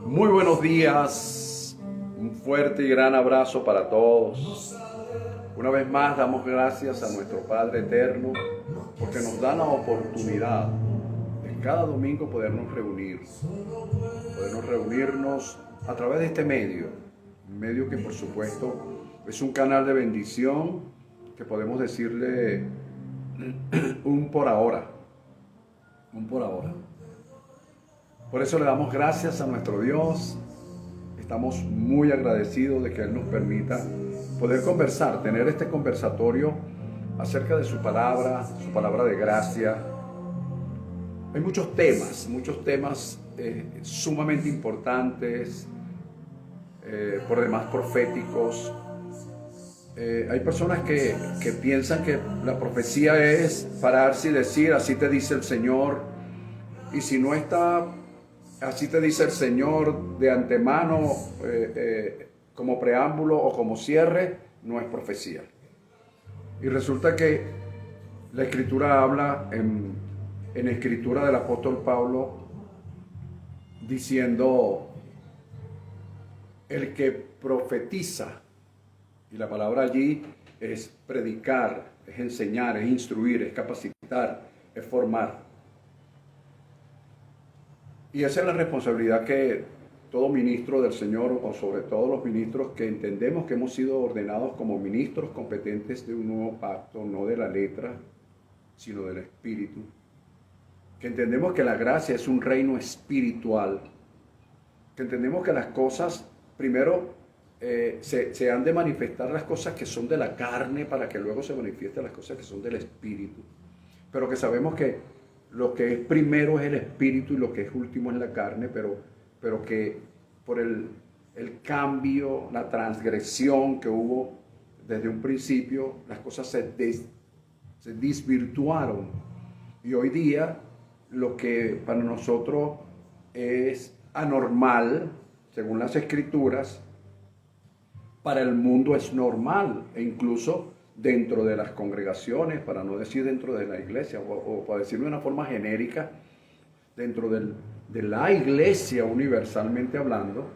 Muy buenos días, un fuerte y gran abrazo para todos. Una vez más damos gracias a nuestro Padre Eterno porque nos da la oportunidad de cada domingo podernos reunirnos a través de este medio, un medio que por supuesto es un canal de bendición que podemos decirle un por ahora, un por ahora. Por eso le damos gracias a nuestro Dios. Estamos muy agradecidos de que Él nos permita poder conversar, tener este conversatorio acerca de su palabra de gracia. Hay muchos temas sumamente importantes, por demás proféticos. Hay personas que piensan que la profecía es pararse y decir, así te dice el Señor, y si no está así te dice el Señor de antemano, como preámbulo o como cierre, no es profecía. Y resulta que la Escritura habla en Escritura del apóstol Pablo diciendo, el que profetiza, y la palabra allí es predicar, es enseñar, es instruir, es capacitar, es formar. Y esa es la responsabilidad que todo ministro del Señor, o sobre todo los ministros que entendemos que hemos sido ordenados como ministros competentes de un nuevo pacto, no de la letra, sino del Espíritu, que entendemos que la gracia es un reino espiritual, que entendemos que las cosas, primero se han de manifestar las cosas que son de la carne para que luego se manifiesten las cosas que son del Espíritu, pero que sabemos que lo que es primero es el espíritu y lo que es último es la carne, pero que por el cambio, la transgresión que hubo desde un principio, las cosas se desvirtuaron. Y hoy día lo que para nosotros es anormal, según las Escrituras, para el mundo es normal, e incluso dentro de las congregaciones, para no decir dentro de la iglesia, o para decirlo de una forma genérica, dentro de la iglesia universalmente hablando,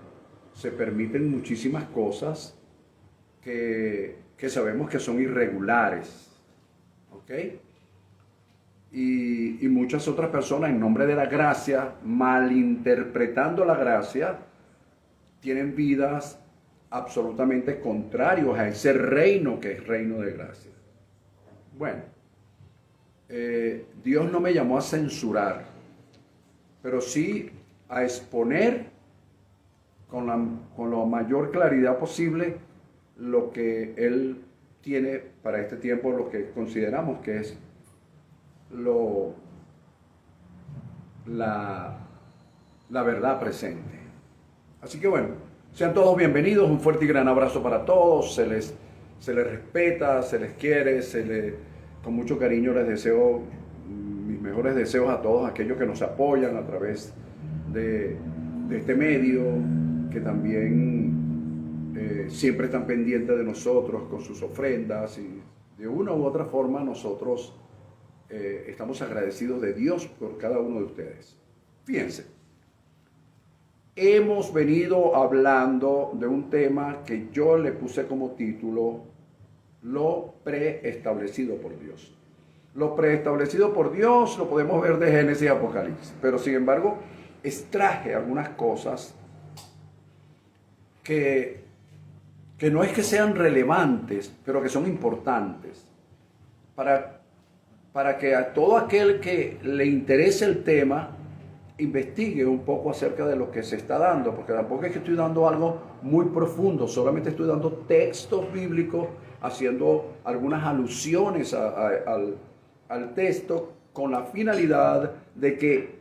se permiten muchísimas cosas que sabemos que son irregulares, ¿ok? Y muchas otras personas, en nombre de la gracia, malinterpretando la gracia, tienen vidas absolutamente contrarios a ese reino que es reino de gracia. Bueno, Dios no me llamó a censurar, pero sí a exponer con la mayor claridad posible lo que Él tiene para este tiempo, lo que consideramos que es la verdad presente. Así que bueno, sean todos bienvenidos, un fuerte y gran abrazo para todos, se les respeta, se les quiere, con mucho cariño les deseo mis mejores deseos a todos aquellos que nos apoyan a través de este medio, que también siempre están pendientes de nosotros con sus ofrendas, y de una u otra forma nosotros estamos agradecidos de Dios por cada uno de ustedes. Fíjense. Hemos venido hablando de un tema que yo le puse como título, lo preestablecido por Dios. Lo preestablecido por Dios lo podemos ver de Génesis y Apocalipsis, pero sin embargo extraje algunas cosas que no es que sean relevantes, pero que son importantes para que a todo aquel que le interese el tema investigue un poco acerca de lo que se está dando, porque tampoco es que estoy dando algo muy profundo, solamente estoy dando textos bíblicos, haciendo algunas alusiones al texto, con la finalidad de que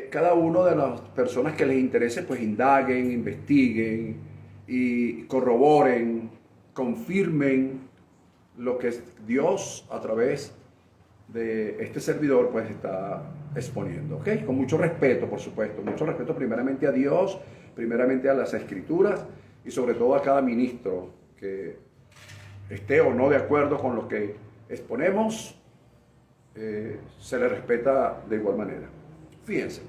cada una de las personas que les interese pues indaguen, investiguen y corroboren, confirmen lo que Dios a través de este servidor pues está exponiendo, ¿ok? Con mucho respeto, por supuesto, mucho respeto primeramente a Dios, primeramente a las Escrituras y sobre todo a cada ministro que esté o no de acuerdo con lo que exponemos, se le respeta de igual manera. Fíjense,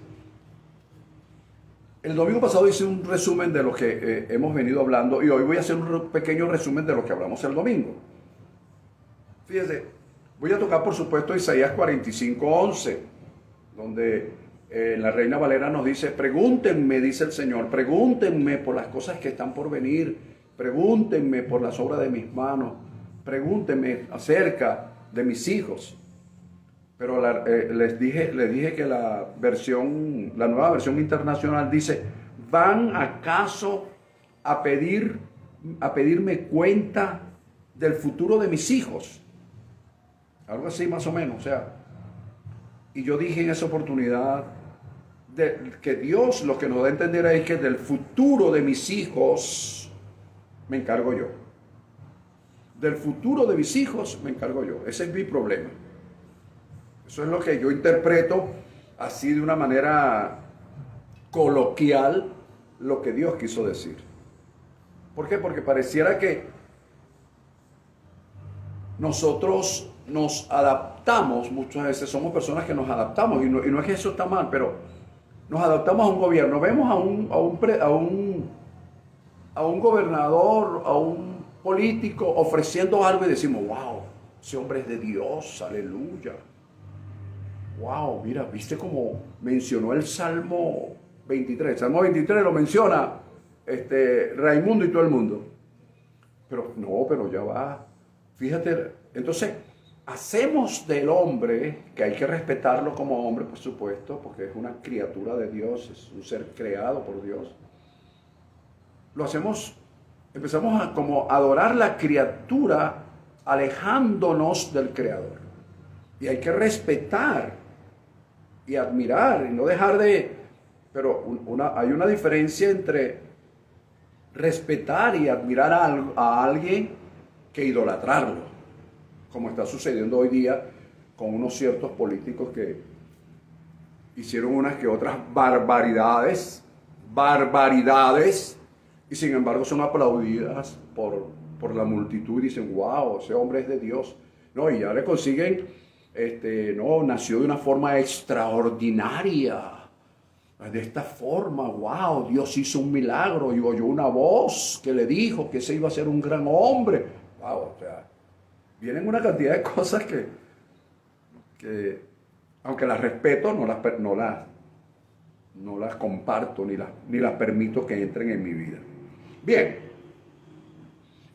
El domingo pasado hice un resumen de lo que hemos venido hablando y hoy voy a hacer un pequeño resumen de lo que hablamos el domingo. Fíjense, voy a tocar por supuesto Isaías 45:11, donde la Reina Valera nos dice: pregúntenme, dice el Señor, pregúntenme por las cosas que están por venir, pregúntenme por las obras de mis manos, pregúntenme acerca de mis hijos. Pero les dije que la nueva versión internacional dice: ¿van acaso a pedirme cuenta del futuro de mis hijos? Algo así más o menos, o sea. Y yo dije en esa oportunidad que Dios lo que nos da a entender es que del futuro de mis hijos me encargo yo. Del futuro de mis hijos me encargo yo. Ese es mi problema. Eso es lo que yo interpreto así de una manera coloquial lo que Dios quiso decir. ¿Por qué? Porque pareciera que nosotros nos adaptamos, muchas veces somos personas que nos adaptamos, y no es que eso está mal, pero nos adaptamos a un gobierno. Vemos a un gobernador, a un político ofreciendo algo y decimos: wow, ese hombre es de Dios, aleluya. Wow, mira, ¿viste cómo mencionó el Salmo 23? El Salmo 23 lo menciona Raimundo y todo el mundo. Pero ya va. Fíjate, entonces hacemos del hombre, que hay que respetarlo como hombre, por supuesto, porque es una criatura de Dios, es un ser creado por Dios. Empezamos a como adorar la criatura alejándonos del Creador. Y hay que respetar y admirar y no dejar de... Pero hay una diferencia entre respetar y admirar a alguien que idolatrarlo, como está sucediendo hoy día con unos ciertos políticos que hicieron unas que otras barbaridades, y sin embargo son aplaudidas por la multitud y dicen: wow, ese hombre es de Dios. No, y ya le consiguen, nació de una forma extraordinaria. De esta forma, wow, Dios hizo un milagro y oyó una voz que le dijo que ese iba a ser un gran hombre. Wow, o sea, vienen una cantidad de cosas que aunque las respeto, no las comparto ni las permito que entren en mi vida. Bien,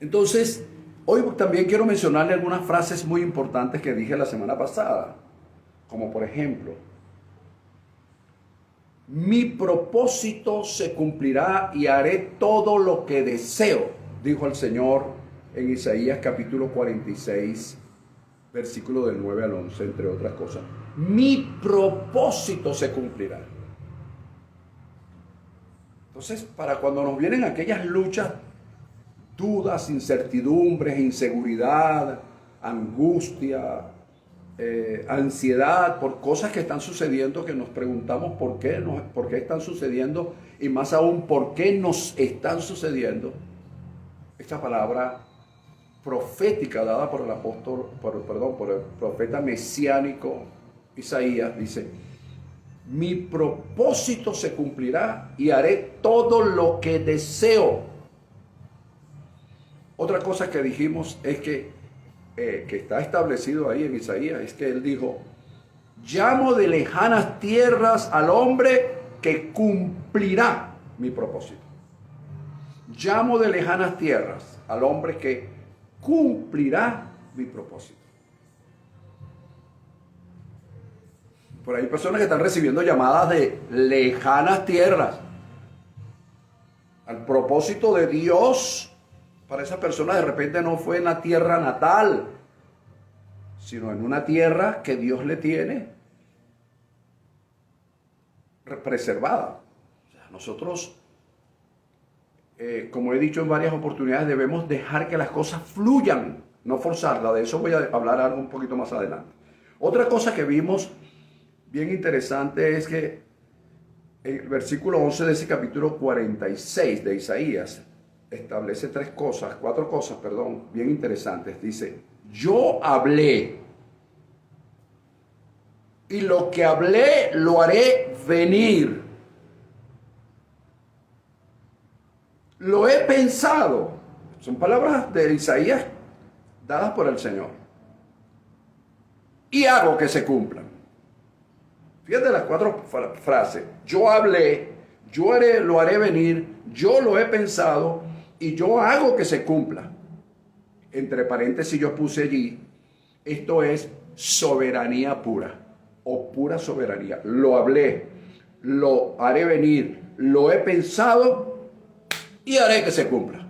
entonces hoy también quiero mencionarle algunas frases muy importantes que dije la semana pasada, como por ejemplo: mi propósito se cumplirá y haré todo lo que deseo, dijo el Señor en Isaías capítulo 46, versículo del 9 al 11, entre otras cosas. Mi propósito se cumplirá. Entonces, para cuando nos vienen aquellas luchas, dudas, incertidumbres, inseguridad, angustia, ansiedad por cosas que están sucediendo, que nos preguntamos por qué están sucediendo, y más aún por qué nos están sucediendo, esta palabra profética dada por el profeta mesiánico Isaías dice: mi propósito se cumplirá y haré todo lo que deseo. Otra cosa que dijimos es que está establecido ahí en Isaías, es que él dijo: llamo de lejanas tierras al hombre que cumplirá mi propósito. Llamo de lejanas tierras al hombre que cumplirá mi propósito. Por ahí hay personas que están recibiendo llamadas de lejanas tierras. Al propósito de Dios para esa persona de repente no fue en la tierra natal, sino en una tierra que Dios le tiene preservada. O sea, nosotros, como he dicho en varias oportunidades, debemos dejar que las cosas fluyan, no forzarlas. De eso voy a hablar algo un poquito más adelante. Otra cosa que vimos bien interesante es que en el versículo 11 de ese capítulo 46 de Isaías establece cuatro cosas, bien interesantes. Dice: yo hablé, y lo que hablé lo haré venir. lo he pensado. Son palabras de Isaías dadas por el Señor. Y hago que se cumplan. Fíjate las 4 frases. Yo hablé, yo lo haré venir, yo lo he pensado y yo hago que se cumpla. Entre paréntesis yo puse allí, esto es soberanía pura o pura soberanía. Lo hablé, lo haré venir, lo he pensado y haré que se cumpla.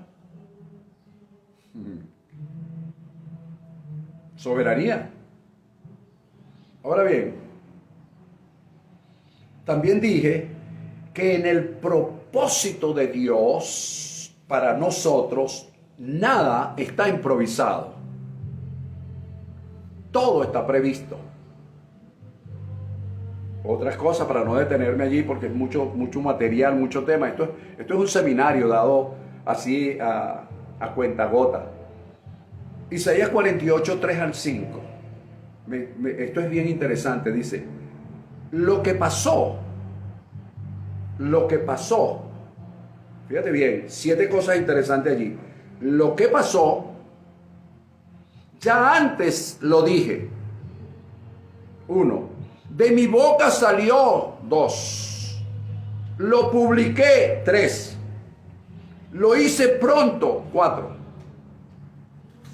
Soberanía. Ahora bien, también dije que en el propósito de Dios para nosotros nada está improvisado. Todo está previsto. Otras cosas para no detenerme allí porque es mucho material, mucho tema. Esto es un seminario dado así a cuentagota. Isaías 48, 3 al 5. Esto es bien interesante. Dice, lo que pasó, fíjate bien, 7 cosas interesantes allí. Lo que pasó, ya antes lo dije. 1. De mi boca salió. 2. Lo publiqué. 3. Lo hice pronto. 4.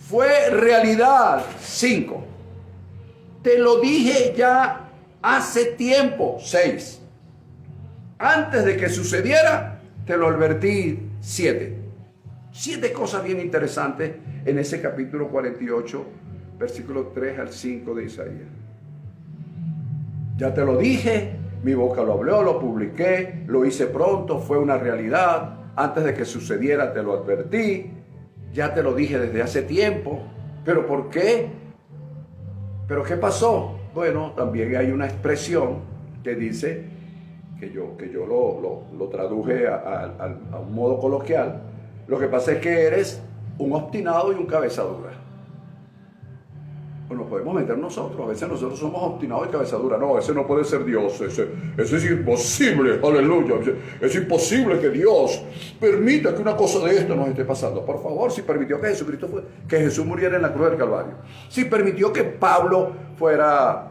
Fue realidad. 5. Te lo dije ya hace tiempo. 6. Antes de que sucediera, te lo advertí. 7. 7 cosas bien interesantes en ese capítulo 48, versículos 3 al 5 de Isaías. Ya te lo dije, mi boca lo habló, lo publiqué, lo hice pronto, fue una realidad. Antes de que sucediera, te lo advertí. Ya te lo dije desde hace tiempo. ¿Pero por qué? ¿Pero qué pasó? Bueno, también hay una expresión que dice, que yo lo traduje a un modo coloquial. Lo que pasa es que eres un obstinado y un cabezadura. Pues nos podemos meter nosotros. A veces nosotros somos obstinados y cabezadura. No, ese no puede ser Dios. Ese es imposible. Aleluya. Es imposible que Dios permita que una cosa de esto nos esté pasando. Por favor, si permitió que Jesús muriera en la cruz del Calvario. Si permitió que Pablo fuera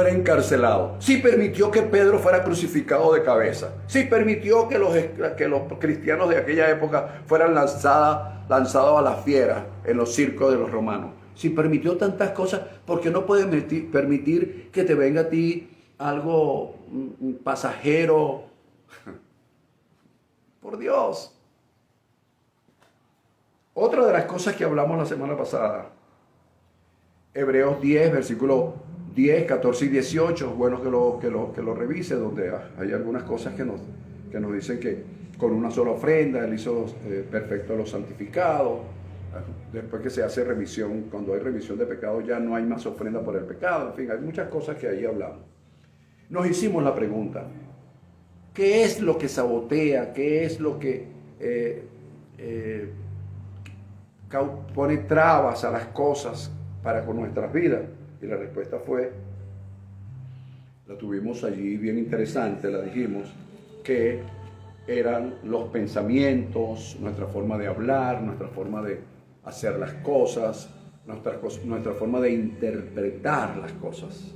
encarcelado, si permitió que Pedro fuera crucificado de cabeza, si permitió que los cristianos de aquella época fueran lanzados a las fieras en los circos de los romanos, si permitió tantas cosas, ¿por qué no puede permitir que te venga a ti algo pasajero? Por Dios. Otra de las cosas que hablamos la semana pasada, Hebreos 10, versículo 10, 14 y 18, es bueno que lo revise, donde hay algunas cosas que nos dicen que con una sola ofrenda Él hizo perfecto a los santificados. Después que se hace remisión, cuando hay remisión de pecados ya no hay más ofrenda por el pecado. En fin, hay muchas cosas que ahí hablamos. Nos hicimos la pregunta, ¿qué es lo que sabotea? ¿Qué es lo que pone trabas a las cosas para con nuestras vidas? Y la respuesta la tuvimos allí bien interesante, la dijimos, que eran los pensamientos, nuestra forma de hablar, nuestra forma de hacer las cosas, nuestra forma de interpretar las cosas.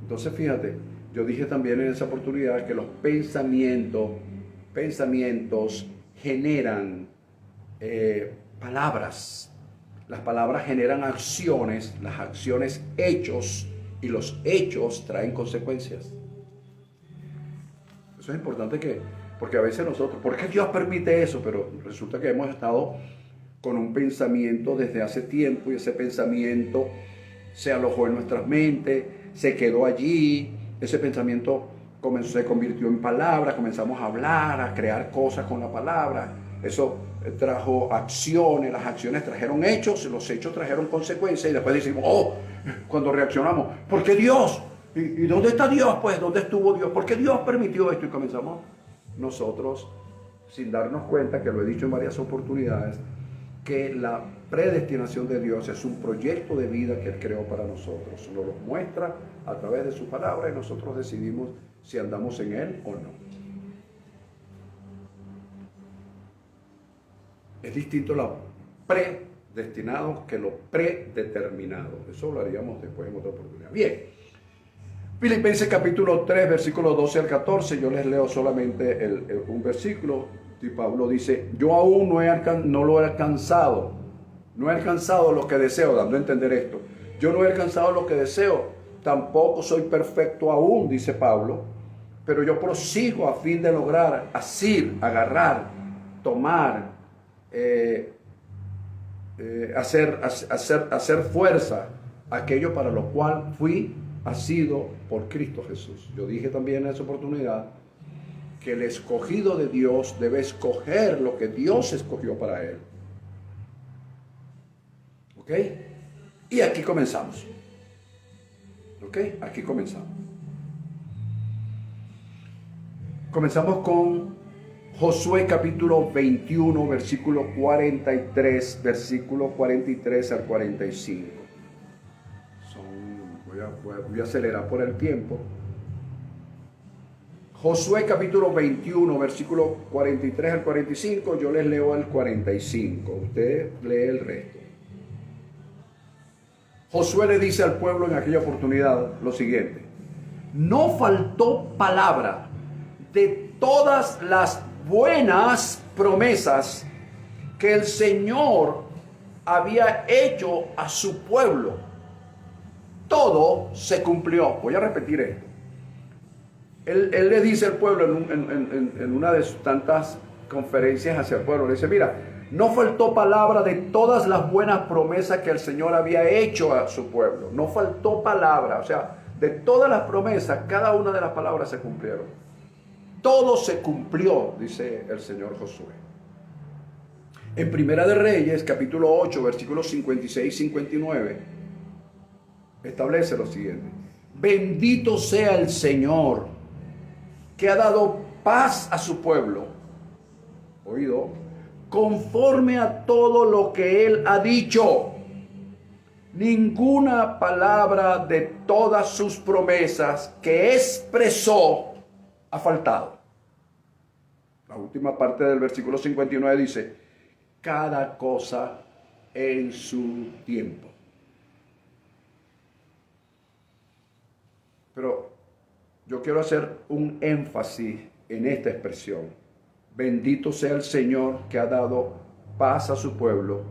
Entonces fíjate, yo dije también en esa oportunidad que los pensamientos generan palabras. Las palabras generan acciones, las acciones hechos, y los hechos traen consecuencias. Eso es importante porque a veces nosotros, ¿por qué Dios permite eso? Pero resulta que hemos estado con un pensamiento desde hace tiempo y ese pensamiento se alojó en nuestras mentes, se quedó allí, ese pensamiento se convirtió en palabra, comenzamos a hablar, a crear cosas con la palabra, eso trajo acciones, las acciones trajeron hechos, los hechos trajeron consecuencias y después decimos, cuando reaccionamos, ¿por qué Dios? ¿Y dónde está Dios? Pues, ¿dónde estuvo Dios? ¿Por qué Dios permitió esto? Y comenzamos nosotros, sin darnos cuenta, que lo he dicho en varias oportunidades, que la predestinación de Dios es un proyecto de vida que Él creó para nosotros. Nos lo muestra a través de su palabra y nosotros decidimos si andamos en Él o no. Es distinto lo predestinado que lo predeterminado. Eso lo haríamos después en otra oportunidad. Bien. Filipenses capítulo 3, versículos 12 al 14. Yo les leo solamente un versículo. Y Pablo dice, yo aún no lo he alcanzado. No he alcanzado lo que deseo, dando a entender esto. Yo no he alcanzado lo que deseo. Tampoco soy perfecto aún, dice Pablo. Pero yo prosigo a fin de lograr, asir, agarrar, tomar, hacer fuerza aquello para lo cual fui asido por Cristo Jesús. Yo dije también en esa oportunidad que el escogido de Dios debe escoger lo que Dios escogió para él. ¿Ok? Y aquí comenzamos. ¿Ok? Aquí comenzamos. Comenzamos con Josué capítulo 21, versículo 43, versículo 43 al 45. Voy a acelerar por el tiempo. Josué capítulo 21, versículo 43 al 45, yo les leo el 45, usted lee el resto. Josué le dice al pueblo en aquella oportunidad lo siguiente: no faltó palabra de todas las buenas promesas que el Señor había hecho a su pueblo. Todo se cumplió. Voy a repetir esto. Él le dice al pueblo en una de sus tantas conferencias hacia el pueblo, le dice, mira, no faltó palabra de todas las buenas promesas que el Señor había hecho a su pueblo. No faltó palabra, o sea, de todas las promesas, cada una de las palabras se cumplieron. Todo se cumplió, dice el Señor Josué. En Primera de Reyes, capítulo 8, versículos 56 y 59, establece lo siguiente: bendito sea el Señor, que ha dado paz a su pueblo, oído, conforme a todo lo que Él ha dicho. Ninguna palabra de todas sus promesas que expresó ha faltado. La última parte del versículo 59 dice, cada cosa en su tiempo. Pero yo quiero hacer un énfasis en esta expresión. Bendito sea el Señor que ha dado paz a su pueblo.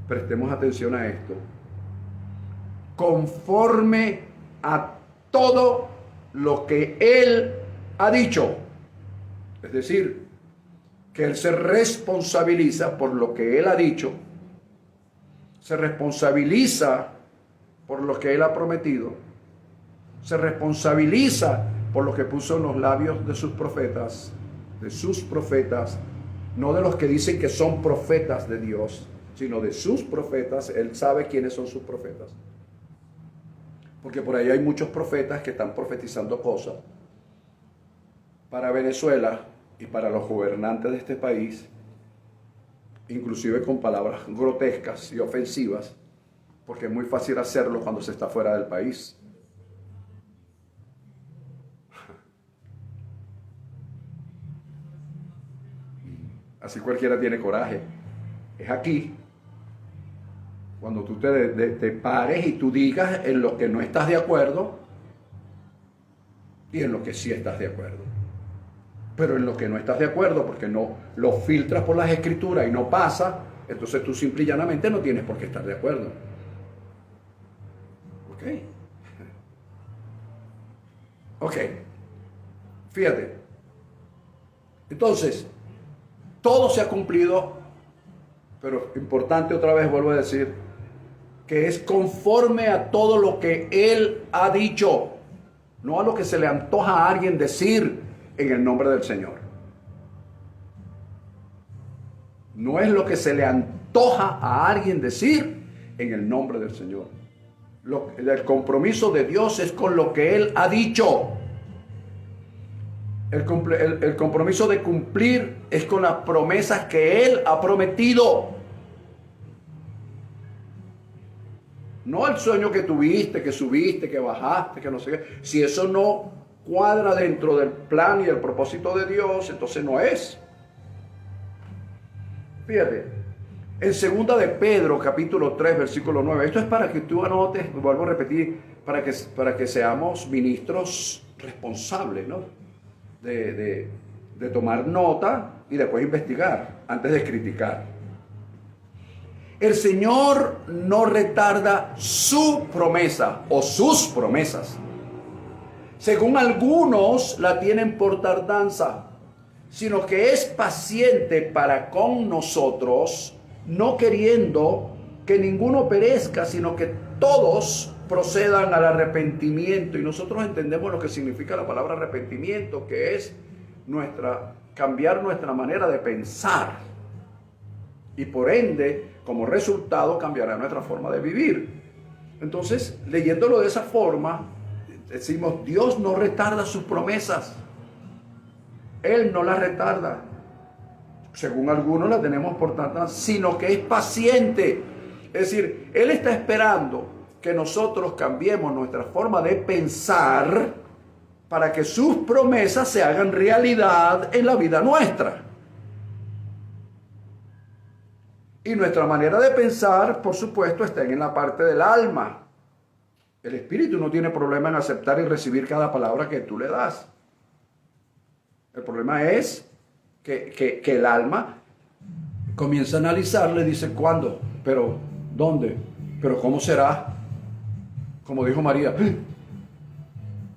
Prestemos atención a esto. Conforme a todo lo que Él ha dicho. Es decir, que Él se responsabiliza por lo que Él ha dicho. Se responsabiliza por lo que Él ha prometido. Se responsabiliza por lo que puso en los labios de sus profetas, no de los que dicen que son profetas de Dios, sino de sus profetas. Él sabe quiénes son sus profetas. Porque por ahí hay muchos profetas que están profetizando cosas para Venezuela y para los gobernantes de este país, inclusive con palabras grotescas y ofensivas, porque es muy fácil hacerlo cuando se está fuera del país. Así cualquiera tiene coraje. Es aquí, cuando tú te pares y tú digas en lo que no estás de acuerdo y en lo que sí estás de acuerdo. Pero en lo que no estás de acuerdo, porque no lo filtras por las escrituras y no pasa, entonces tú simple y llanamente no tienes por qué estar de acuerdo. Ok. Fíjate. Entonces, todo se ha cumplido, pero importante otra vez, vuelvo a decir, que es conforme a todo lo que Él ha dicho, no a lo que se le antoja a alguien decir en el nombre del Señor. No es lo que se le antoja a alguien decir en el nombre del Señor. El compromiso de Dios es con lo que Él ha dicho. El compromiso de cumplir es con las promesas que Él ha prometido. No el sueño que tuviste, que subiste, que bajaste, que no sé qué. Si eso no cuadra dentro del plan y el propósito de Dios, entonces no es. Fíjate, en segunda de Pedro, capítulo 3, versículo 9, esto es para que tú anotes, vuelvo a repetir, para que seamos ministros responsables, ¿no? De tomar nota y después investigar, antes de criticar. El Señor no retarda su promesa o sus promesas. Según algunos la tienen por tardanza, sino que es paciente para con nosotros, no queriendo que ninguno perezca, sino que todos procedan al arrepentimiento. Y nosotros entendemos lo que significa la palabra arrepentimiento, que es cambiar nuestra manera de pensar. Y por ende, como resultado, cambiará nuestra forma de vivir. Entonces, leyéndolo de esa forma, decimos, Dios no retarda sus promesas. Él no las retarda. Según algunos la tenemos por tanto, sino que es paciente. Es decir, Él está esperando que nosotros cambiemos nuestra forma de pensar para que sus promesas se hagan realidad en la vida nuestra. Y nuestra manera de pensar, por supuesto, está en la parte del alma. El espíritu no tiene problema en aceptar y recibir cada palabra que tú le das. El problema es que el alma comienza a analizarle y dice, ¿cuándo? ¿Pero dónde? ¿Pero cómo será? Como dijo María,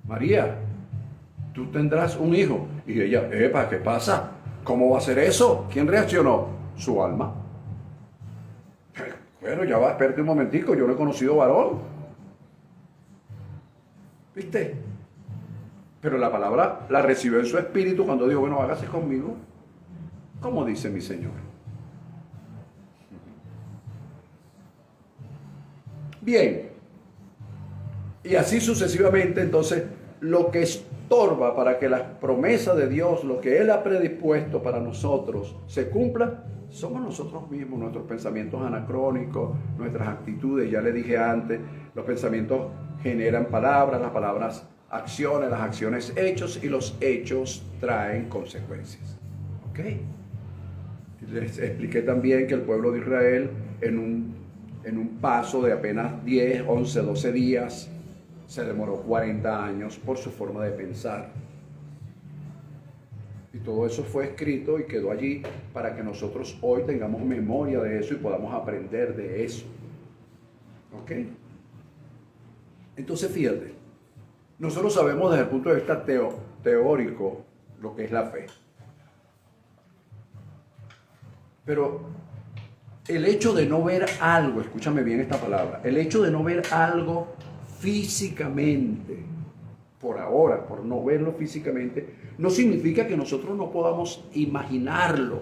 María, tú tendrás un hijo. Y ella, epa, ¿qué pasa? ¿Cómo va a ser eso? ¿Quién reaccionó? Su alma. Bueno, ya va, espérate un momentico, yo no he conocido varón. ¿Viste? Pero la palabra la recibió en su espíritu cuando dijo, bueno, hágase conmigo, como dice mi Señor. Bien. Y así sucesivamente, entonces, lo que estorba para que las promesas de Dios, lo que Él ha predispuesto para nosotros, se cumpla, somos nosotros mismos, nuestros pensamientos anacrónicos, nuestras actitudes. Ya le dije antes, los pensamientos generan palabras, las palabras acciones, las acciones hechos, y los hechos traen consecuencias. ¿Ok? Les expliqué también que el pueblo de Israel en un paso de apenas 10, 11, 12 días se demoró 40 años por su forma de pensar. Y todo eso fue escrito y quedó allí para que nosotros hoy tengamos memoria de eso y podamos aprender de eso. ¿Ok? Entonces fíjate, nosotros sabemos desde el punto de vista teórico lo que es la fe. Pero el hecho de no ver algo, escúchame bien esta palabra, el hecho de no ver algo físicamente, por ahora, por no verlo físicamente, no significa que nosotros no podamos imaginarlo,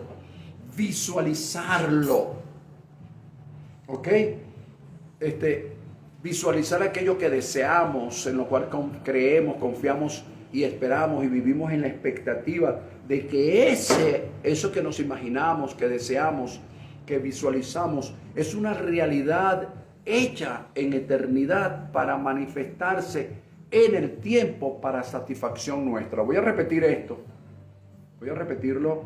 visualizarlo. ¿Ok? Visualizar aquello que deseamos, en lo cual creemos, confiamos y esperamos y vivimos en la expectativa de que eso que nos imaginamos, que deseamos, que visualizamos, es una realidad hecha en eternidad para manifestarse en el tiempo para satisfacción nuestra. Voy a repetir esto, voy a repetirlo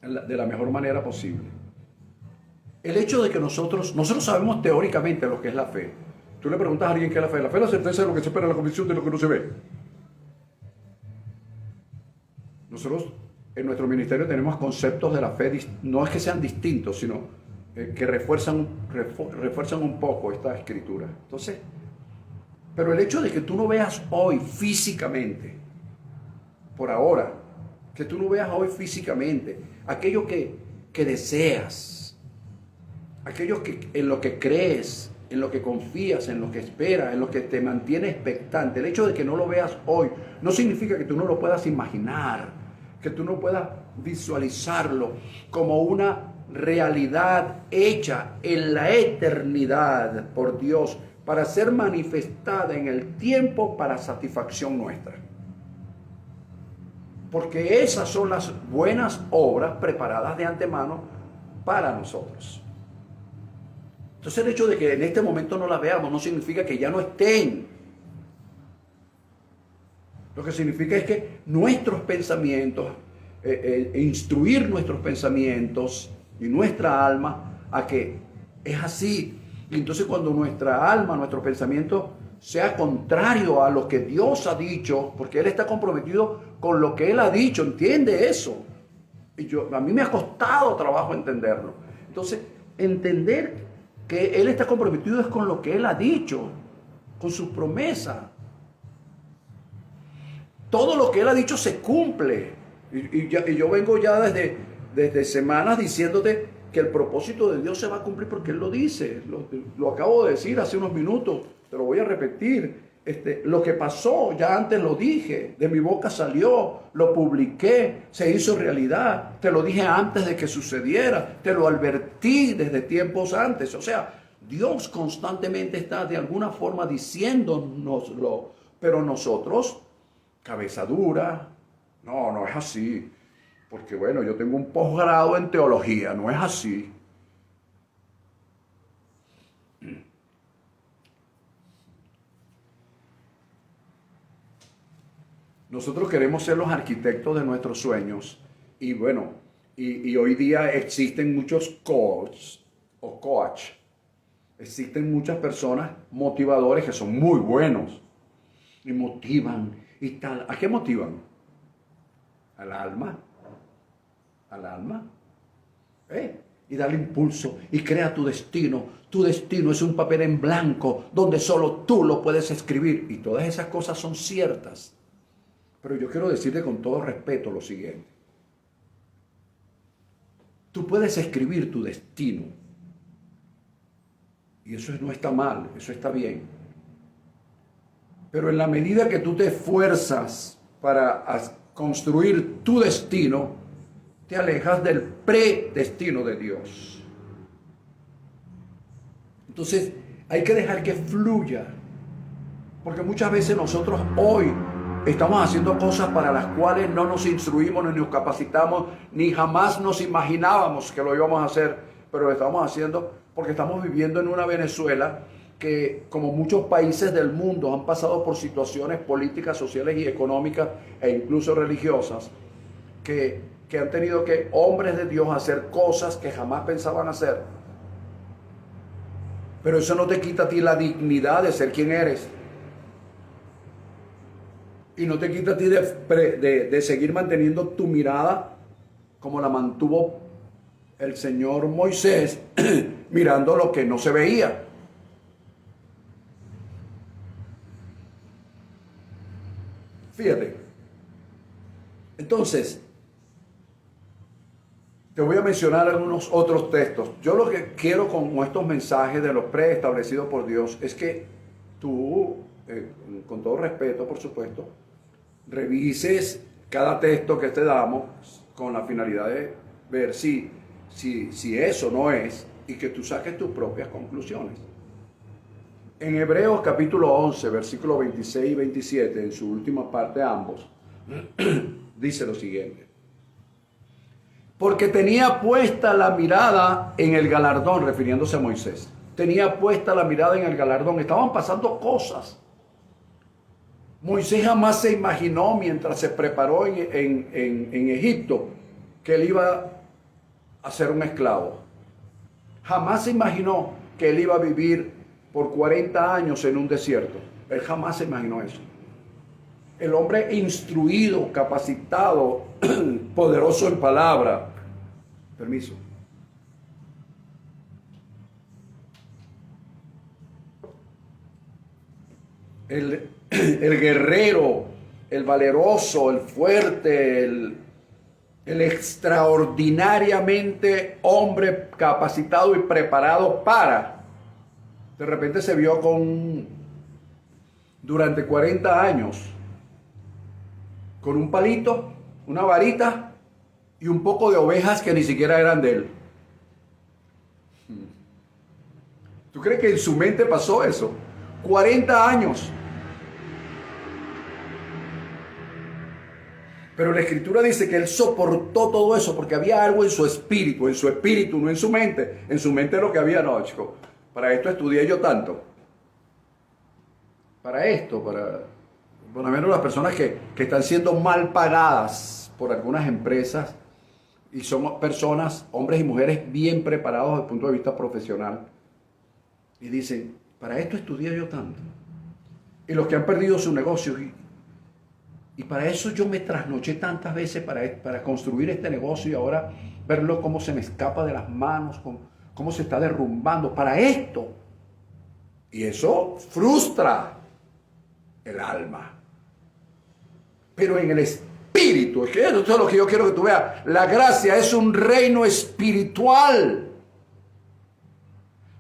de la mejor manera posible. El hecho de que nosotros sabemos teóricamente lo que es la fe. Tú le preguntas a alguien qué es la fe. La fe es la certeza de lo que se espera, la convicción de lo que no se ve. Nosotros en nuestro ministerio tenemos conceptos de la fe, no es que sean distintos, sino que refuerzan un poco esta escritura. Entonces, pero el hecho de que tú no veas hoy físicamente, por ahora, que tú no veas hoy físicamente aquello que deseas, aquello en lo que crees, en lo que confías, en lo que esperas, en lo que te mantiene expectante, el hecho de que no lo veas hoy no significa que tú no lo puedas imaginar, que tú no puedas visualizarlo como una realidad hecha en la eternidad por Dios para ser manifestada en el tiempo para satisfacción nuestra. Porque esas son las buenas obras preparadas de antemano para nosotros. Entonces el hecho de que en este momento no las veamos no significa que ya no estén. Lo que significa es que nuestros pensamientos, instruir nuestros pensamientos y nuestra alma a que es así. Y entonces cuando nuestra alma, nuestro pensamiento sea contrario a lo que Dios ha dicho, porque Él está comprometido con lo que Él ha dicho, entiende eso. Y a mí me ha costado trabajo entenderlo. Entonces, entender que Él está comprometido es con lo que Él ha dicho, con sus promesas. Todo lo que Él ha dicho se cumple. Y yo vengo ya desde semanas diciéndote que el propósito de Dios se va a cumplir porque Él lo dice. Lo acabo de decir hace unos minutos, te lo voy a repetir. Lo que pasó, ya antes lo dije, de mi boca salió, lo publiqué, se hizo realidad, te lo dije antes de que sucediera, te lo advertí desde tiempos antes. O sea, Dios constantemente está de alguna forma diciéndonoslo, pero nosotros, cabeza dura, no es así, porque bueno, yo tengo un posgrado en teología, no es así. Nosotros queremos ser los arquitectos de nuestros sueños y bueno, y hoy día existen muchos coach, existen muchas personas motivadores que son muy buenos y motivan y tal. ¿A qué motivan? Al alma, al alma, y dale impulso y crea tu destino. Tu destino es un papel en blanco donde solo tú lo puedes escribir y todas esas cosas son ciertas. Pero yo quiero decirte con todo respeto lo siguiente. Tú puedes escribir tu destino. Y eso no está mal, eso está bien. Pero en la medida que tú te esfuerzas para construir tu destino, te alejas del predestino de Dios. Entonces, hay que dejar que fluya. Porque muchas veces nosotros hoy estamos haciendo cosas para las cuales no nos instruimos, ni nos capacitamos, ni jamás nos imaginábamos que lo íbamos a hacer, pero lo estamos haciendo porque estamos viviendo en una Venezuela que, como muchos países del mundo, han pasado por situaciones políticas, sociales y económicas e incluso religiosas que han tenido que hombres de Dios hacer cosas que jamás pensaban hacer. Pero eso no te quita a ti la dignidad de ser quien eres. Y no te quita a ti de seguir manteniendo tu mirada como la mantuvo el Señor Moisés, mirando lo que no se veía. Fíjate. Entonces, te voy a mencionar algunos otros textos. Yo lo que quiero con estos mensajes de los preestablecidos por Dios es que tú, con todo respeto, por supuesto, revises cada texto que te damos con la finalidad de ver si eso no es y que tú saques tus propias conclusiones. En Hebreos capítulo 11, versículos 26 y 27, en su última parte ambos, dice lo siguiente. Porque tenía puesta la mirada en el galardón, refiriéndose a Moisés. Tenía puesta la mirada en el galardón. Estaban pasando cosas. Moisés jamás se imaginó, mientras se preparó en Egipto, que él iba a ser un esclavo. Jamás se imaginó que él iba a vivir por 40 años en un desierto. Él jamás se imaginó eso. El hombre instruido, capacitado, poderoso en palabra. Permiso. El guerrero, el valeroso, el fuerte, el extraordinariamente hombre capacitado y preparado para, de repente se vio durante 40 años, con un palito, una varita y un poco de ovejas que ni siquiera eran de él. ¿Tú crees que en su mente pasó eso? 40 años. Pero la Escritura dice que él soportó todo eso porque había algo en su espíritu, no en su mente. En su mente lo que había, no, chico. Para esto estudié yo tanto. Para esto, por lo menos las personas que están siendo mal pagadas por algunas empresas y son personas, hombres y mujeres bien preparados desde el punto de vista profesional y dicen, para esto estudié yo tanto. Y los que han perdido su negocio, y para eso yo me trasnoché tantas veces para construir este negocio y ahora verlo cómo se me escapa de las manos, cómo se está derrumbando, para esto. Y eso frustra el alma. Pero en el espíritu, es que eso es lo que yo quiero que tú veas, la gracia es un reino espiritual.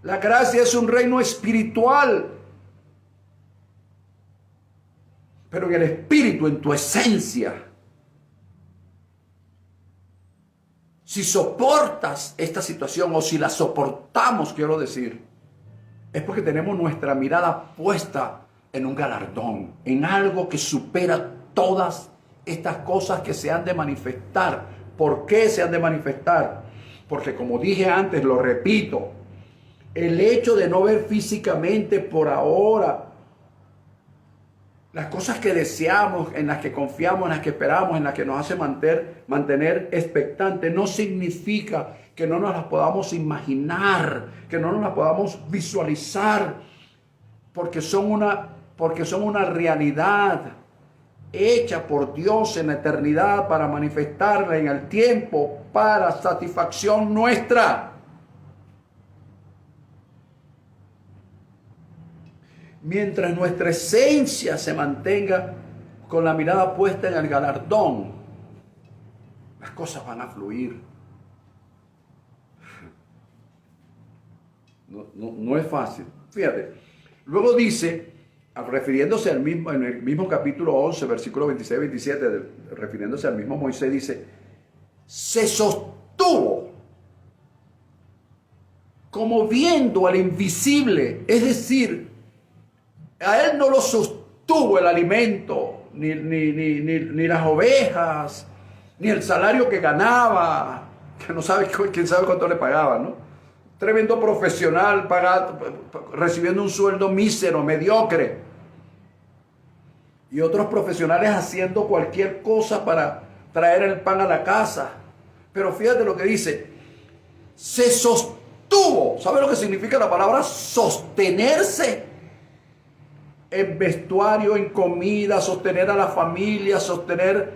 La gracia es un reino espiritual. Pero en el espíritu, en tu esencia, si soportas esta situación o si la soportamos, quiero decir, es porque tenemos nuestra mirada puesta en un galardón, en algo que supera todas estas cosas que se han de manifestar. ¿Por qué se han de manifestar? Porque como dije antes, lo repito, el hecho de no ver físicamente por ahora las cosas que deseamos, en las que confiamos, en las que esperamos, en las que nos hace mantener expectantes, no significa que no nos las podamos imaginar, que no nos las podamos visualizar, porque son una realidad hecha por Dios en la eternidad para manifestarla en el tiempo para satisfacción nuestra. Mientras nuestra esencia se mantenga con la mirada puesta en el galardón, las cosas van a fluir. No es fácil. Fíjate. Luego dice, refiriéndose al mismo, en el mismo capítulo 11, versículo 26-27, refiriéndose al mismo Moisés, dice, se sostuvo como viendo al invisible, es decir, a él no lo sostuvo el alimento, ni las ovejas, ni el salario que ganaba, que no sabe, quién sabe cuánto le pagaba, ¿no? Tremendo profesional recibiendo un sueldo mísero, mediocre. Y otros profesionales haciendo cualquier cosa para traer el pan a la casa. Pero fíjate lo que dice, se sostuvo. ¿Sabe lo que significa la palabra sostenerse? En vestuario, en comida, sostener a la familia, sostener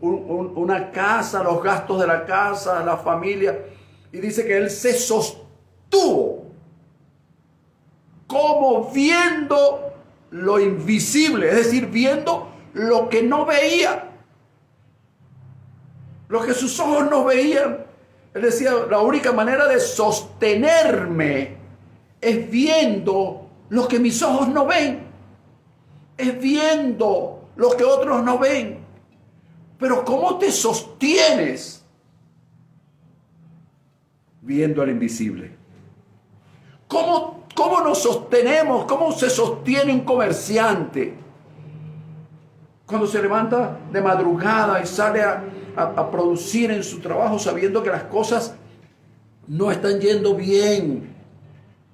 una casa, los gastos de la casa, la familia. Y dice que él se sostuvo como viendo lo invisible, es decir, viendo lo que no veía, lo que sus ojos no veían. Él decía, la única manera de sostenerme es viendo lo que mis ojos no ven, es viendo lo que otros no ven. Pero ¿cómo te sostienes? Viendo al invisible. ¿Cómo nos sostenemos? ¿Cómo se sostiene un comerciante cuando se levanta de madrugada y sale a producir en su trabajo sabiendo que las cosas no están yendo bien?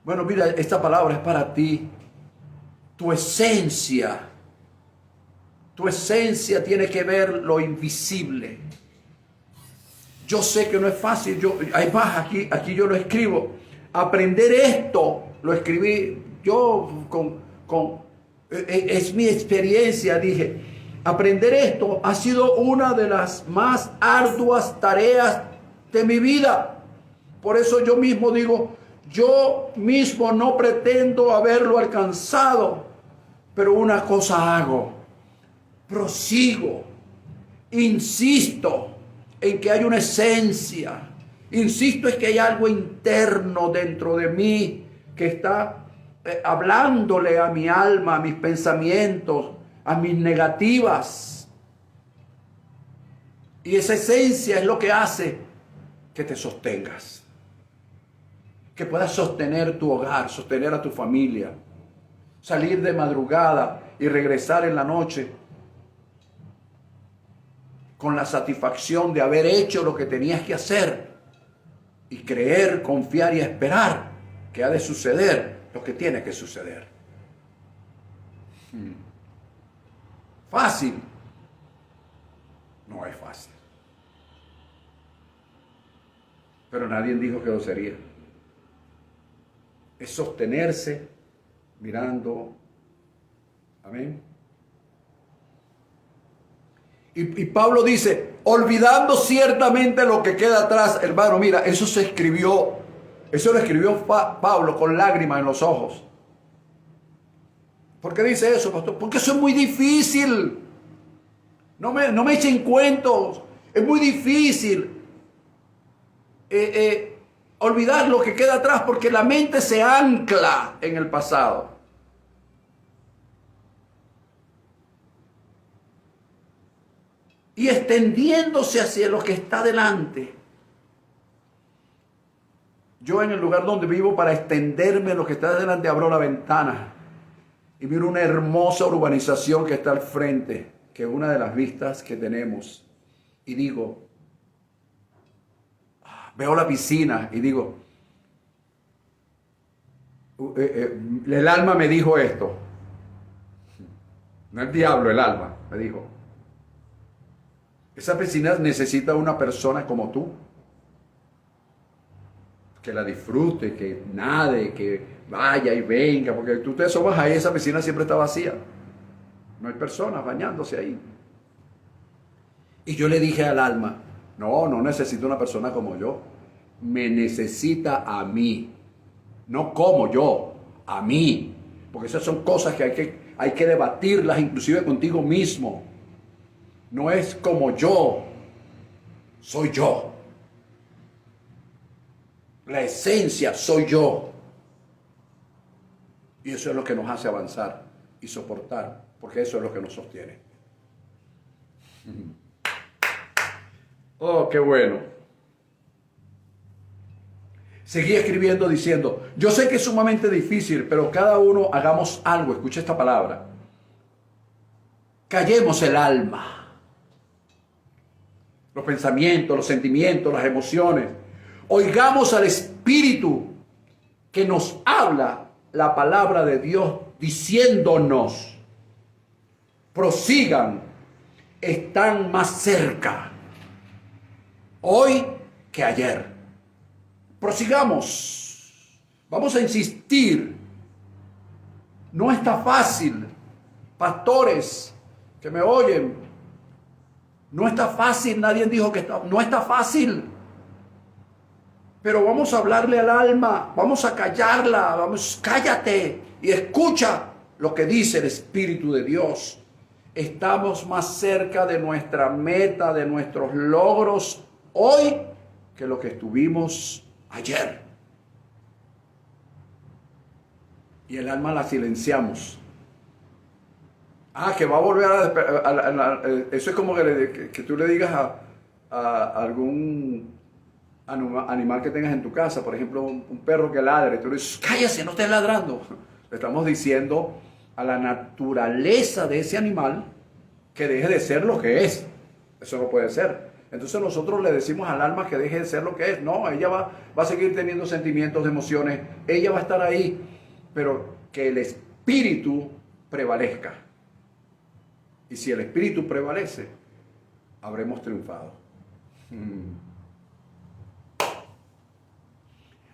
Bueno, mira, esta palabra es para ti. Tu esencia tiene que ver lo invisible. Yo sé que no es fácil, hay más, aquí yo lo escribo. Aprender esto, lo escribí yo es mi experiencia, dije. Aprender esto ha sido una de las más arduas tareas de mi vida. Por eso yo mismo digo, yo mismo no pretendo haberlo alcanzado, pero una cosa hago, prosigo, insisto en que hay una esencia, insisto en que hay algo interno dentro de mí que está hablándole a mi alma, a mis pensamientos, a mis negativas. Y esa esencia es lo que hace que te sostengas, que puedas sostener tu hogar, sostener a tu familia, salir de madrugada y regresar en la noche con la satisfacción de haber hecho lo que tenías que hacer y creer, confiar y esperar que ha de suceder lo que tiene que suceder. Fácil. No es fácil. Pero nadie dijo que lo sería. Es sostenerse mirando. Amén. Y Pablo dice, olvidando ciertamente lo que queda atrás. Hermano, mira, eso lo escribió Pablo con lágrimas en los ojos. ¿Por qué dice eso, pastor? Porque eso es muy difícil. No me echen cuentos. Es muy difícil olvidar lo que queda atrás, porque la mente se ancla en el pasado. Y extendiéndose hacia lo que está delante. Yo en el lugar donde vivo, para extenderme lo que está delante, abro la ventana y miro una hermosa urbanización que está al frente, que es una de las vistas que tenemos. Y digo, veo la piscina y digo, el alma me dijo esto. No el diablo, el alma me dijo. Esa piscina necesita una persona como tú, que la disfrute, que nade, que vaya y venga, porque tú te asomas ahí, esa piscina siempre está vacía. No hay personas bañándose ahí. Y yo le dije al alma, no necesito una persona como yo, me necesita a mí, no como yo, a mí, porque esas son cosas que hay que debatirlas inclusive contigo mismo. No es como yo, soy yo. La esencia soy yo. Y eso es lo que nos hace avanzar y soportar, porque eso es lo que nos sostiene. Oh, qué bueno. Seguí escribiendo diciendo, yo sé que es sumamente difícil, pero cada uno hagamos algo. Escucha esta palabra. Callemos el alma. Los pensamientos, los sentimientos, las emociones. Oigamos al Espíritu que nos habla la palabra de Dios diciéndonos, prosigan, están más cerca hoy que ayer. Prosigamos, vamos a insistir. No está fácil, pastores que me oyen. No está fácil, nadie dijo que no está fácil. Pero vamos a hablarle al alma, vamos a callarla, cállate y escucha lo que dice el Espíritu de Dios. Estamos más cerca de nuestra meta, de nuestros logros hoy que lo que estuvimos ayer. Y el alma la silenciamos. Que va a volver eso es como que tú le digas a algún animal que tengas en tu casa, por ejemplo, un perro que ladre, tú le dices, cállese, no estés ladrando. Le estamos diciendo a la naturaleza de ese animal que deje de ser lo que es. Eso no puede ser. Entonces nosotros le decimos al alma que deje de ser lo que es. No, ella va a seguir teniendo sentimientos, emociones, ella va a estar ahí, pero que el espíritu prevalezca. Y si el espíritu prevalece, habremos triunfado.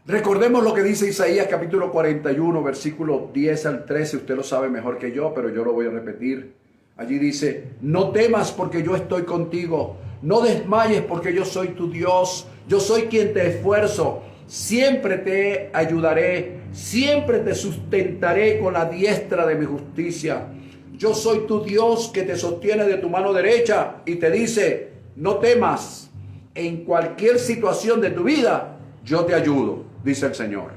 Recordemos lo que dice Isaías capítulo 41, versículo 10 al 13. Usted lo sabe mejor que yo, pero yo lo voy a repetir. Allí dice, no temas porque yo estoy contigo. No desmayes porque yo soy tu Dios. Yo soy quien te esfuerzo. Siempre te ayudaré. Siempre te sustentaré con la diestra de mi justicia. Yo soy tu Dios que te sostiene de tu mano derecha y te dice, no temas. En cualquier situación de tu vida, yo te ayudo, dice el Señor.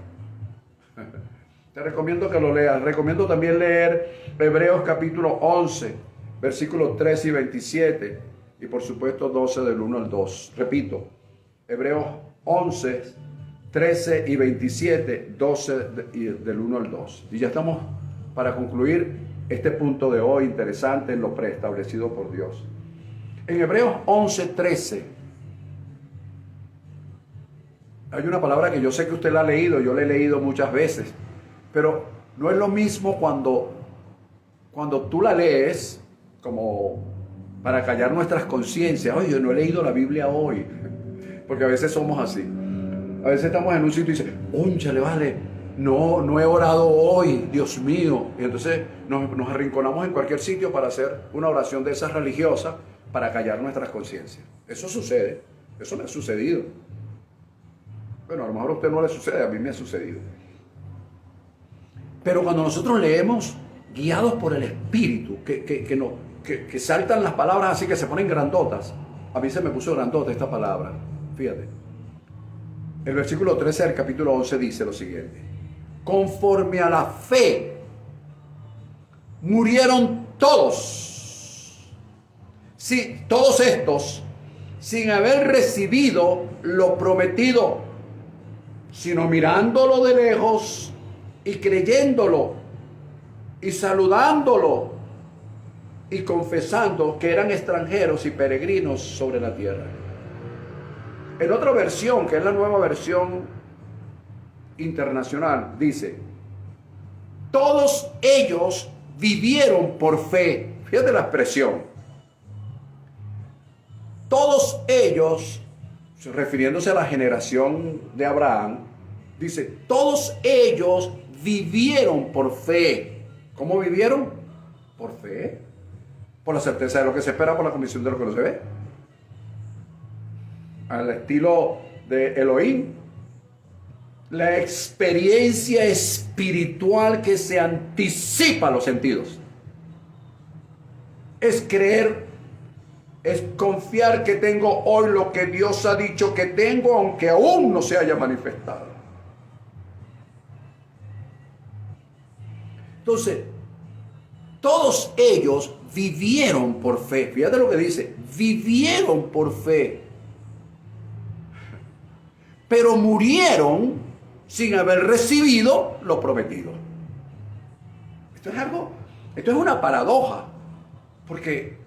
Te recomiendo que lo leas. Recomiendo también leer Hebreos capítulo 11, versículos 13 y 27. Y por supuesto 12 del 1 al 2. Repito, Hebreos 11, 13 y 27, 12 del 1 al 2. Y ya estamos para concluir este punto de hoy interesante en lo preestablecido por Dios. En Hebreos 11, 13 hay una palabra que yo sé que usted la ha leído, yo la he leído muchas veces, pero no es lo mismo cuando tú la lees como para callar nuestras conciencias. Oye, yo no he leído la Biblia hoy, porque a veces somos así. A veces estamos en un sitio y dicen, ónchale, vale, no he orado hoy, Dios mío. Y entonces nos arrinconamos en cualquier sitio para hacer una oración de esas religiosas para callar nuestras conciencias. Eso sucede, eso me ha sucedido. Bueno, a lo mejor a usted no le sucede, a mí me ha sucedido. Pero cuando nosotros leemos guiados por el Espíritu, que saltan las palabras así que se ponen grandotas. A mí se me puso grandota esta palabra. Fíjate. El versículo 13 del capítulo 11 dice lo siguiente. Conforme a la fe, murieron todos. Sí, todos estos, sin haber recibido lo prometido, sino mirándolo de lejos y creyéndolo y saludándolo y confesando que eran extranjeros y peregrinos sobre la tierra. En otra versión, que es la nueva versión internacional, dice, todos ellos vivieron por fe. Fíjate la expresión. Todos ellos, refiriéndose a la generación de Abraham, dice, todos ellos vivieron por fe. ¿Cómo vivieron? Por fe. Por la certeza de lo que se espera, por la convicción de lo que no se ve. Al estilo de Elohim, la experiencia espiritual que se anticipa a los sentidos. Es creer, es confiar que tengo hoy lo que Dios ha dicho que tengo, aunque aún no se haya manifestado. Entonces, todos ellos vivieron por fe. Fíjate lo que dice, vivieron por fe. Pero murieron sin haber recibido lo prometido. Esto es una paradoja. Porque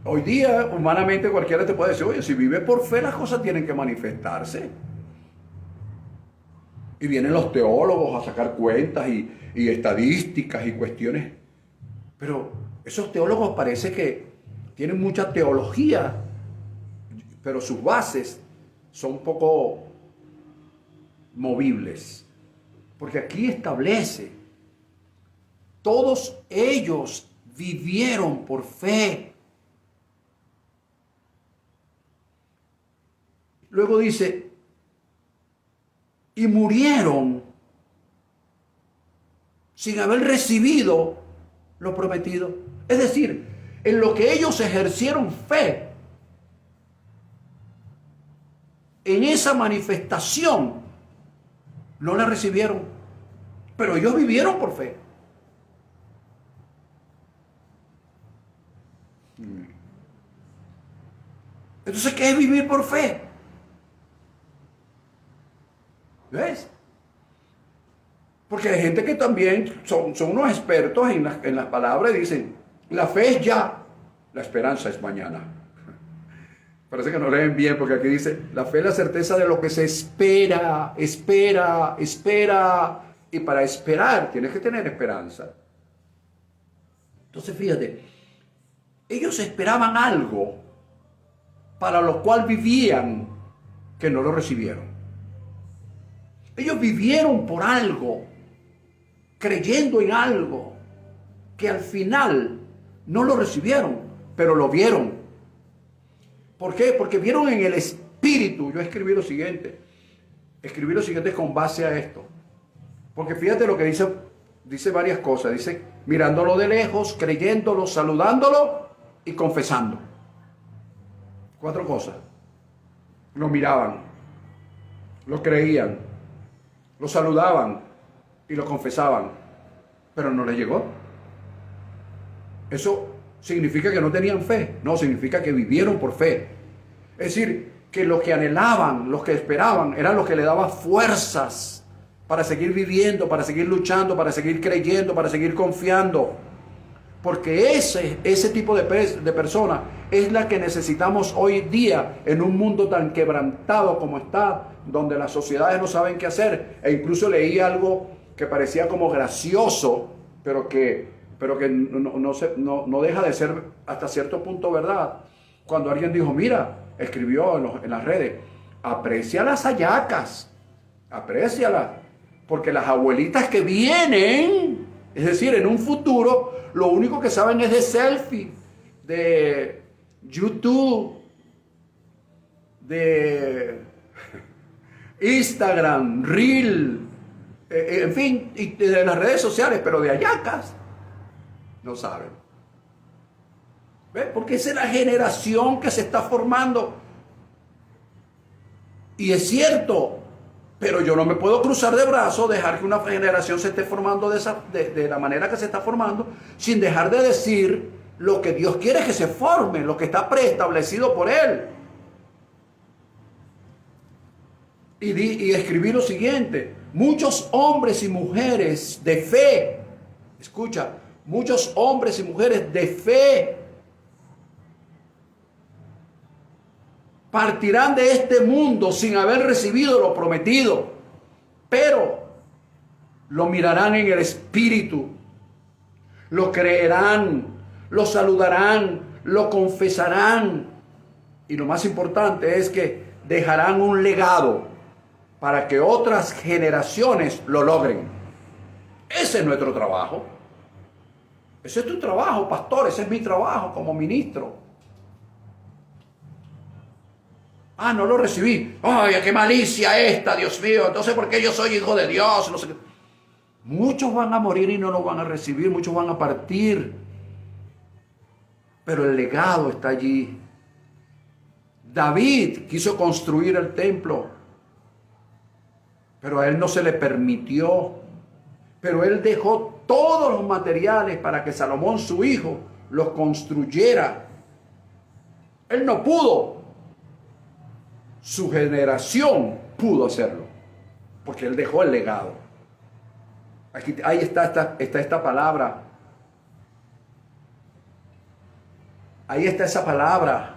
hoy día, humanamente, cualquiera te puede decir, oye, si vive por fe, las cosas tienen que manifestarse. Y vienen los teólogos a sacar cuentas y estadísticas y cuestiones. Pero esos teólogos parece que tienen mucha teología, pero sus bases son poco movibles. Porque aquí establece, todos ellos vivieron por fe. Luego dice, y murieron sin haber recibido lo prometido. Es decir, en lo que ellos ejercieron fe, en esa manifestación no la recibieron, pero ellos vivieron por fe. Entonces, ¿qué es vivir por fe? ¿Ves? Porque hay gente que también son unos expertos en las palabras y dicen, la fe es ya, la esperanza es mañana. Parece que no leen bien porque aquí dice, la fe es la certeza de lo que se espera. Y para esperar tienes que tener esperanza. Entonces fíjate, ellos esperaban algo para lo cual vivían que no lo recibieron. Ellos vivieron por algo, creyendo en algo, que al final no lo recibieron, pero lo vieron. ¿Por qué? Porque vieron en el Espíritu. Yo escribí lo siguiente con base a esto. Porque fíjate lo que dice varias cosas. Dice, mirándolo de lejos, creyéndolo, saludándolo y confesando. 4 cosas. Lo miraban, lo creían, lo saludaban y lo confesaban, pero no les llegó. Eso significa que no tenían fe. No, significa que vivieron por fe. Es decir, que lo que anhelaban, los que esperaban, era lo que le daba fuerzas para seguir viviendo, para seguir luchando, para seguir creyendo, para seguir confiando. Porque ese tipo de persona es la que necesitamos hoy día en un mundo tan quebrantado como está, donde las sociedades no saben qué hacer. E incluso leí algo que parecía como gracioso, pero que pero que no deja de ser hasta cierto punto verdad. Cuando alguien dijo, mira, escribió en las redes, aprecia las hallacas, aprécialas, porque las abuelitas que vienen, es decir, en un futuro, lo único que saben es de selfie, de YouTube, de Instagram, Reel, en fin, y de las redes sociales, pero de hallacas no saben. ¿Ves? Porque esa es la generación que se está formando. Y es cierto, pero yo no me puedo cruzar de brazos, dejar que una generación se esté formando de la manera que se está formando, sin dejar de decir lo que Dios quiere que se forme, lo que está preestablecido por Él. Y escribí lo siguiente: muchos hombres y mujeres de fe, escucha, muchos hombres y mujeres de fe partirán de este mundo sin haber recibido lo prometido, pero lo mirarán en el Espíritu, lo creerán, lo saludarán, lo confesarán, y lo más importante es que dejarán un legado para que otras generaciones lo logren. Ese es nuestro trabajo. Ese es tu trabajo, pastor. Ese es mi trabajo como ministro. Ah, no lo recibí. Ay, qué malicia esta, Dios mío. Entonces, ¿por qué yo soy hijo de Dios? No sé qué. Muchos van a morir y no lo van a recibir. Muchos van a partir. Pero el legado está allí. David quiso construir el templo, pero a él no se le permitió. Pero él dejó todos los materiales para que Salomón, su hijo, los construyera. Él no pudo. Su generación pudo hacerlo, porque él dejó el legado. Ahí está esta palabra. Ahí está esa palabra.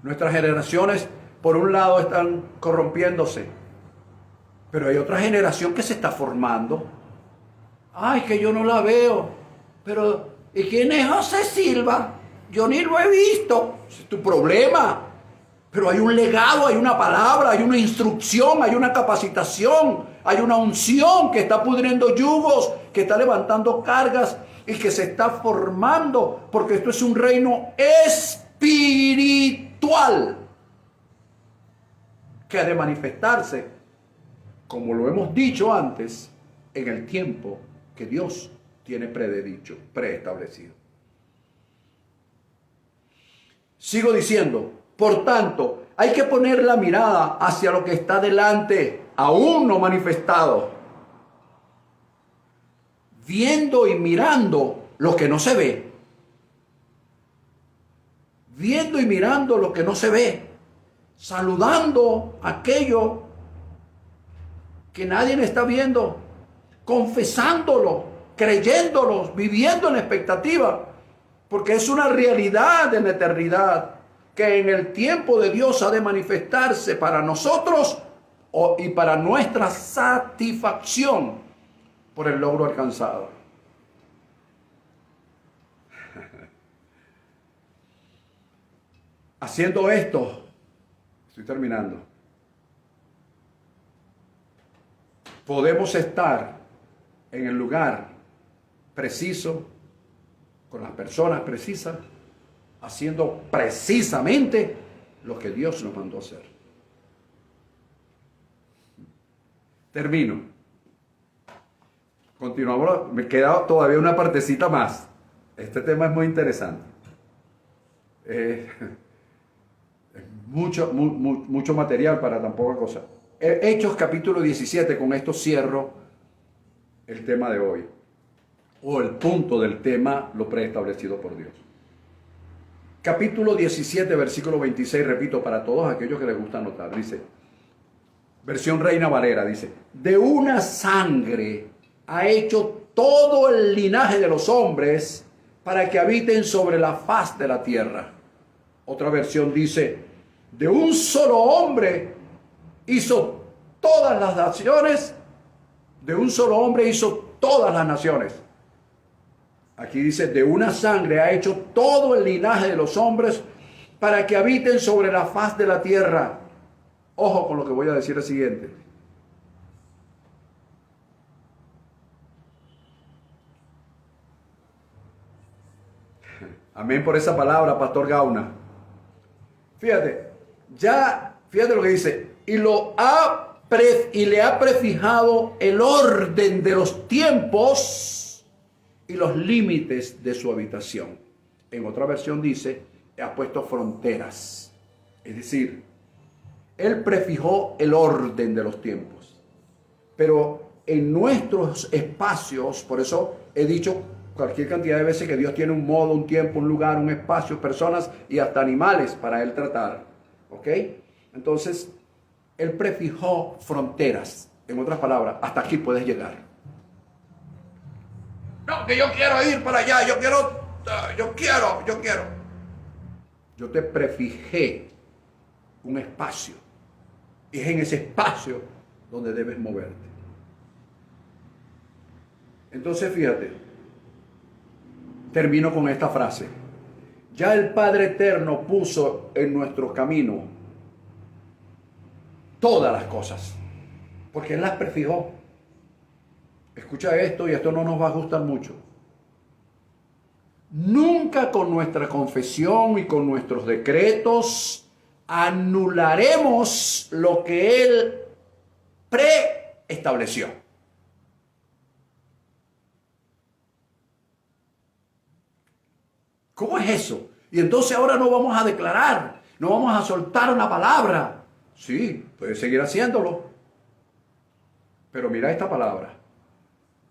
Nuestras generaciones, por un lado, están corrompiéndose, pero hay otra generación que se está formando. Ay, que yo no la veo. Pero, ¿y quién es José Silva? Yo ni lo he visto. Ese es tu problema. Pero hay un legado, hay una palabra, hay una instrucción, hay una capacitación, hay una unción que está pudriendo yugos, que está levantando cargas y que se está formando, porque esto es un reino espiritual que ha de manifestarse, como lo hemos dicho antes, en el tiempo que Dios tiene predicho, preestablecido. Sigo diciendo, por tanto, hay que poner la mirada hacia lo que está delante, aún no manifestado, viendo y mirando lo que no se ve. Viendo y mirando lo que no se ve, saludando aquello que nadie está viendo, confesándolo, creyéndolo, viviendo en la expectativa, porque es una realidad en la eternidad que en el tiempo de Dios ha de manifestarse para nosotros y para nuestra satisfacción por el logro alcanzado. Haciendo esto, estoy terminando, podemos estar en el lugar preciso, con las personas precisas, haciendo precisamente lo que Dios nos mandó hacer. Termino. Continuamos, me queda todavía una partecita más. Este tema es muy interesante. Mucho material para tan poca cosa. Hechos capítulo 17, con esto cierro el tema de hoy, o el punto del tema, lo preestablecido por Dios. Capítulo 17, versículo 26, repito, para todos aquellos que les gusta anotar, dice, versión Reina Valera, dice, de una sangre ha hecho todo el linaje de los hombres para que habiten sobre la faz de la tierra. Otra versión dice, de un solo hombre hizo todas las naciones De un solo hombre hizo todas las naciones. Aquí dice, de una sangre ha hecho todo el linaje de los hombres para que habiten sobre la faz de la tierra. Ojo con lo que voy a decir el siguiente. Amén por esa palabra, Pastor Gauna. Fíjate lo que dice. Y le ha prefijado el orden de los tiempos y los límites de su habitación. En otra versión dice, ha puesto fronteras. Es decir, Él prefijó el orden de los tiempos. Pero en nuestros espacios, por eso he dicho cualquier cantidad de veces que Dios tiene un modo, un tiempo, un lugar, un espacio, personas y hasta animales para Él tratar. ¿Ok? Entonces, Él prefijó fronteras. En otras palabras, hasta aquí puedes llegar. No, que yo quiero ir para allá, yo quiero. Yo te prefijé un espacio. Y es en ese espacio donde debes moverte. Entonces, fíjate, termino con esta frase. Ya el Padre Eterno puso en nuestro camino todas las cosas, porque Él las prefijó. Escucha esto, y esto no nos va a gustar mucho. Nunca con nuestra confesión y con nuestros decretos anularemos lo que Él preestableció. ¿Cómo es eso? Y entonces ahora no vamos a declarar, no vamos a soltar una palabra. Sí, puedes seguir haciéndolo. Pero mira esta palabra.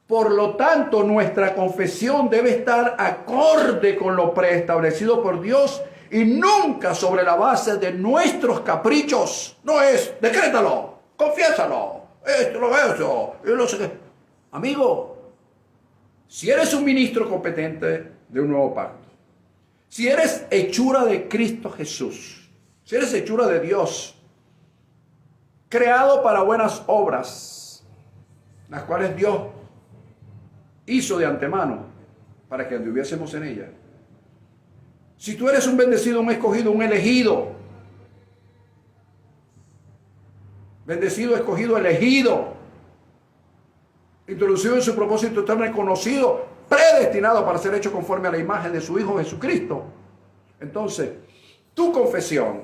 Por lo tanto, nuestra confesión debe estar acorde con lo preestablecido por Dios y nunca sobre la base de nuestros caprichos. No es, decrétalo, confiésalo, eso, yo no sé qué. Amigo, si eres un ministro competente de un nuevo pacto, si eres hechura de Cristo Jesús, si eres hechura de Dios, creado para buenas obras, las cuales Dios hizo de antemano para que anduviésemos en ella. Si tú eres un bendecido, un escogido, un elegido, bendecido, escogido, elegido, introducido en su propósito eterno y conocido, predestinado para ser hecho conforme a la imagen de su Hijo Jesucristo, entonces tu confesión,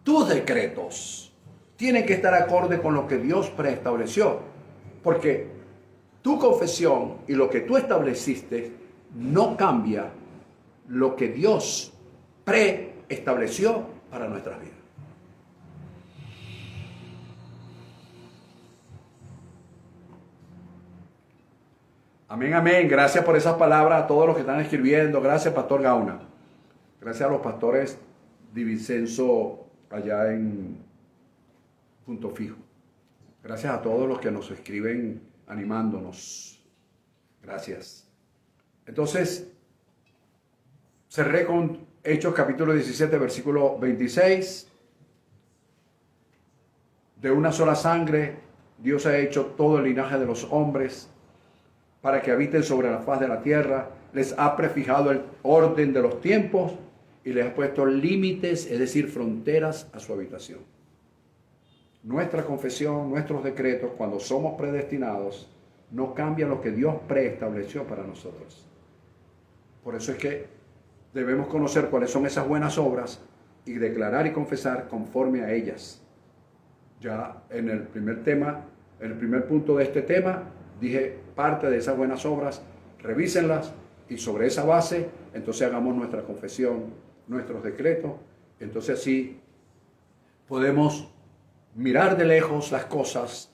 tus decretos tienen que estar acorde con lo que Dios preestableció, porque tu confesión y lo que tú estableciste no cambia lo que Dios preestableció para nuestras vidas. Amén, amén. Gracias por esas palabras a todos los que están escribiendo. Gracias, Pastor Gauna. Gracias a los pastores Di Vincenzo allá en Punto Fijo. Gracias a todos los que nos escriben animándonos. Gracias. Entonces, cerré con Hechos capítulo 17, versículo 26. De una sola sangre, Dios ha hecho todo el linaje de los hombres para que habiten sobre la faz de la tierra. Les ha prefijado el orden de los tiempos y les ha puesto límites, es decir, fronteras a su habitación. Nuestra confesión, nuestros decretos, cuando somos predestinados, no cambian lo que Dios preestableció para nosotros. Por eso es que debemos conocer cuáles son esas buenas obras y declarar y confesar conforme a ellas. Ya en el primer tema, en el primer punto de este tema, dije parte de esas buenas obras, revísenlas y sobre esa base, entonces hagamos nuestra confesión, nuestros decretos. Entonces así podemos mirar de lejos las cosas,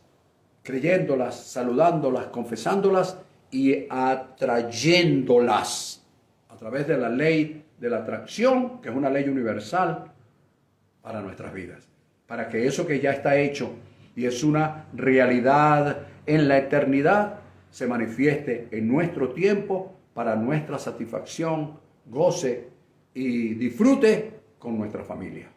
creyéndolas, saludándolas, confesándolas y atrayéndolas a través de la ley de la atracción, que es una ley universal para nuestras vidas. Para que eso que ya está hecho y es una realidad en la eternidad, se manifieste en nuestro tiempo para nuestra satisfacción, goce y disfrute con nuestra familia.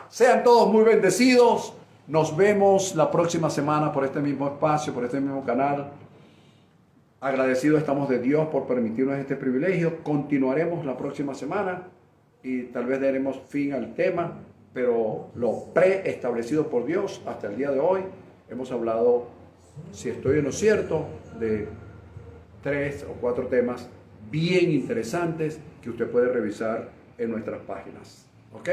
Sean todos muy bendecidos Nos vemos la próxima semana por este mismo espacio, por este mismo canal. Agradecidos estamos de Dios por permitirnos este privilegio. Continuaremos la próxima semana y tal vez daremos fin al tema, pero lo preestablecido por Dios hasta el día de hoy. Hemos hablado, si estoy en lo cierto, de 3 o 4 temas bien interesantes que usted puede revisar en nuestras páginas. ¿Ok?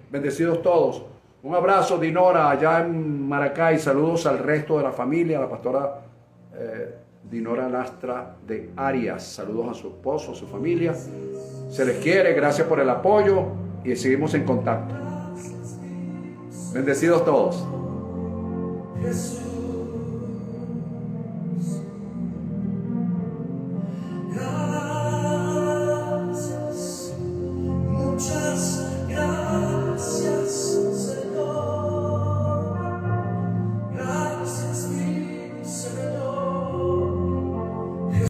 Bendecidos todos. Un abrazo, Dinora, allá en Maracay. Saludos al resto de la familia, a la pastora Dinora Lastra de Arias. Saludos a su esposo, a su familia. Se les quiere, gracias por el apoyo y seguimos en contacto. Bendecidos todos.